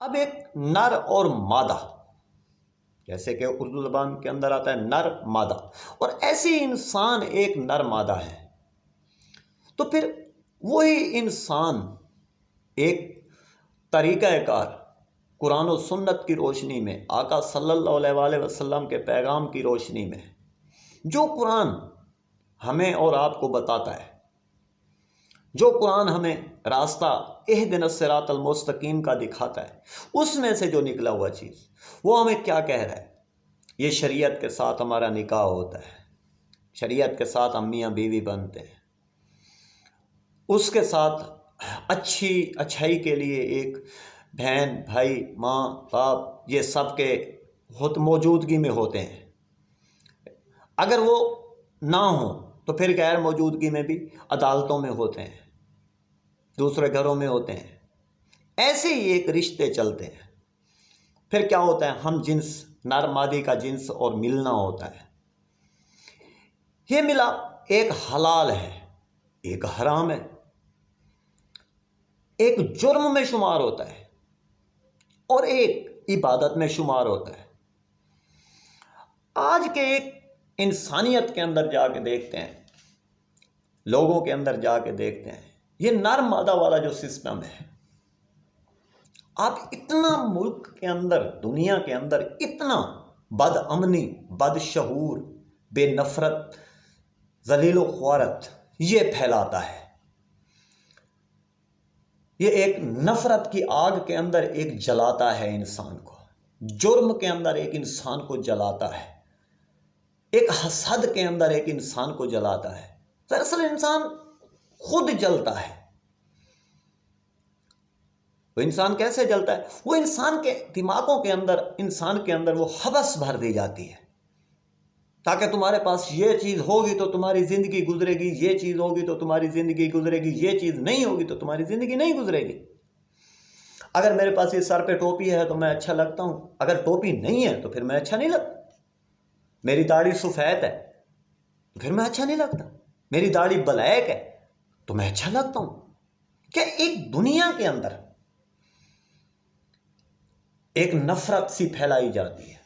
اب ایک نر اور مادہ، جیسے کہ اردو زبان کے اندر آتا ہے نر مادہ، اور ایسی انسان ایک نر مادہ ہے، تو پھر وہی انسان ایک طریقہ کار قرآن و سنت کی روشنی میں، آقا صلی اللہ علیہ وآلہ وسلم کے پیغام کی روشنی میں، جو قرآن ہمیں اور آپ کو بتاتا ہے، جو قرآن ہمیں راستہ اہدنا الصراط المستقیم کا دکھاتا ہے، اس میں سے جو نکلا ہوا چیز وہ ہمیں کیا کہہ رہا ہے؟ یہ شریعت کے ساتھ ہمارا نکاح ہوتا ہے، شریعت کے ساتھ ہم میاں بیوی بنتے ہیں، اس کے ساتھ اچھائی کے لیے ایک بہن بھائی ماں باپ یہ سب کے موجودگی میں ہوتے ہیں، اگر وہ نہ ہوں تو پھر غیر موجودگی میں بھی عدالتوں میں ہوتے ہیں، دوسرے گھروں میں ہوتے ہیں، ایسے ہی ایک رشتے چلتے ہیں۔ پھر کیا ہوتا ہے؟ ہم جنس، نر مادی کا جنس اور ملنا ہوتا ہے، یہ ملا ایک حلال ہے، ایک حرام ہے، ایک جرم میں شمار ہوتا ہے اور ایک عبادت میں شمار ہوتا ہے۔ آج کے ایک انسانیت کے اندر جا کے دیکھتے ہیں، لوگوں کے اندر جا کے دیکھتے ہیں، یہ نر مادہ والا جو سسٹم ہے، آپ اتنا ملک کے اندر، دنیا کے اندر اتنا بد امنی، بد شعور، بے نفرت، ذلیل و خوارت یہ پھیلاتا ہے، یہ ایک نفرت کی آگ کے اندر ایک جلاتا ہے انسان کو، جرم کے اندر ایک انسان کو جلاتا ہے، ایک حسد کے اندر ایک انسان کو جلاتا ہے۔ دراصل انسان خود جلتا ہے۔ وہ انسان کیسے جلتا ہے؟ وہ انسان کے دماغوں کے اندر، انسان کے اندر وہ ہوس بھر دی جاتی ہے، تاکہ تمہارے پاس یہ چیز ہوگی تو تمہاری زندگی گزرے گی، یہ چیز ہوگی تو تمہاری زندگی گزرے گی، یہ چیز نہیں ہوگی تو تمہاری زندگی نہیں گزرے گی۔ اگر میرے پاس یہ سر پہ ٹوپی ہے تو میں اچھا لگتا ہوں، اگر ٹوپی نہیں ہے تو پھر میں اچھا نہیں لگتا۔ میری داڑھی سفید ہے تو پھر میں اچھا نہیں لگتا، میری داڑھی بلیک ہے تو میں اچھا لگتا ہوں۔ کہ ایک دنیا کے اندر ایک نفرت سی پھیلائی جاتی ہے،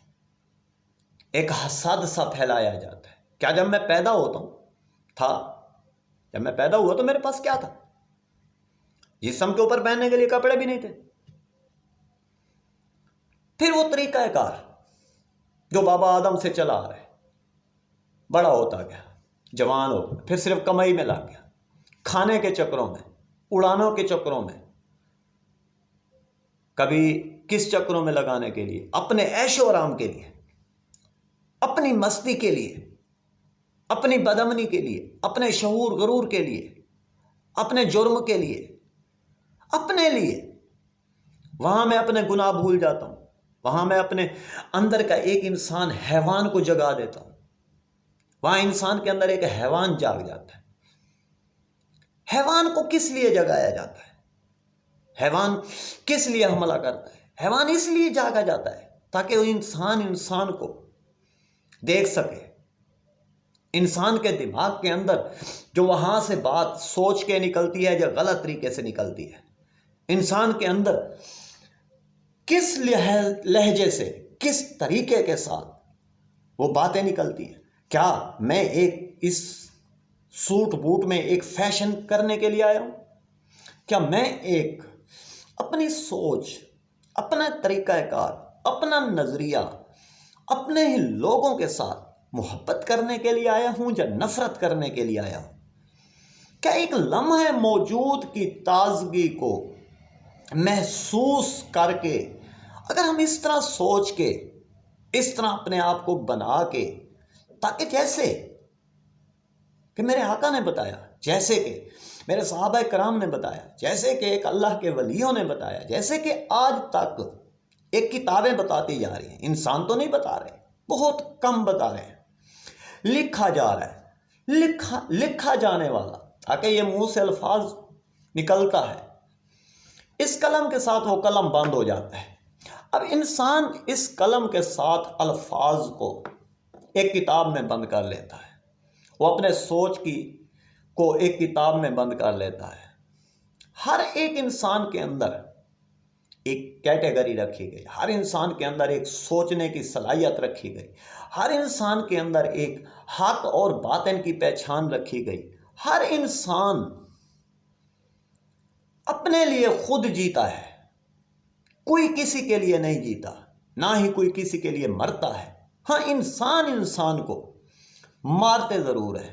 ایک حسد سا پھیلایا جاتا ہے۔ کیا جب میں پیدا ہوتا ہوں جب میں پیدا ہوا تو میرے پاس کیا تھا؟ جسم کے اوپر پہننے کے لیے کپڑے بھی نہیں تھے۔ پھر وہ طریقہ کار جو بابا آدم سے چلا آ رہا ہے، بڑا ہوتا گیا، جوان ہو گیا، پھر صرف کمائی میں لگ گیا، کھانے کے چکروں میں، اڑانوں کے چکروں میں، کبھی کس چکروں میں لگانے کے لیے؟ اپنے عیش و آرام کے لیے، اپنی مستی کے لیے، اپنی بدامنی کے لیے، اپنے شعور غرور کے لیے، اپنے جرم کے لیے، اپنے لیے۔ وہاں میں اپنے گناہ بھول جاتا ہوں، وہاں میں اپنے اندر کا ایک انسان حیوان کو جگا دیتا ہوں، وہاں انسان کے اندر ایک حیوان جاگ جاتا ہے۔ حیوان کو کس لیے جگایا جاتا ہے؟ حیوان کس لیے حملہ کرتا ہے؟ حیوان اس لیے جاگا جاتا ہے تاکہ وہ انسان کو دیکھ سکے۔ انسان کے دماغ کے اندر جو وہاں سے بات سوچ کے نکلتی ہے، جو غلط طریقے سے نکلتی ہے، انسان کے اندر کس لہجے سے، کس طریقے کے ساتھ وہ باتیں نکلتی ہیں۔ کیا میں اس سوٹ بوٹ میں ایک فیشن کرنے کے لیے آیا ہوں؟ کیا میں ایک اپنی سوچ، اپنا طریقہ کار، اپنا نظریہ، اپنے ہی لوگوں کے ساتھ محبت کرنے کے لیے آیا ہوں یا نفرت کرنے کے لیے آیا ہوں؟ کیا ایک لمحے موجود کی تازگی کو محسوس کر کے، اگر ہم اس طرح سوچ کے، اس طرح اپنے آپ کو بنا کے، تاکہ جیسے کہ میرے آقا نے بتایا، جیسے کہ میرے صحابہ کرام نے بتایا، جیسے کہ ایک اللہ کے ولیوں نے بتایا، جیسے کہ آج تک ایک کتابیں بتاتی جا رہی ہیں، انسان تو نہیں بتا رہے، بہت کم بتا رہے ہیں، لکھا جا رہا ہے، لکھا جانے والا، تاکہ یہ منہ سے الفاظ نکلتا ہے، اس قلم کے ساتھ وہ قلم بند ہو جاتا ہے۔ اب انسان اس قلم کے ساتھ الفاظ کو ایک کتاب میں بند کر لیتا ہے، وہ اپنے سوچ کو ایک کتاب میں بند کر لیتا ہے۔ ہر ایک انسان کے اندر ایک کیٹیگری رکھی گئی، ہر انسان کے اندر ایک سوچنے کی صلاحیت رکھی گئی، ہر انسان کے اندر ایک حق اور باطن کی پہچان رکھی گئی۔ ہر انسان اپنے لیے خود جیتا ہے، کوئی کسی کے لیے نہیں جیتا، نہ ہی کوئی کسی کے لیے مرتا ہے۔ ہاں، انسان کو مارتے ضرور ہے،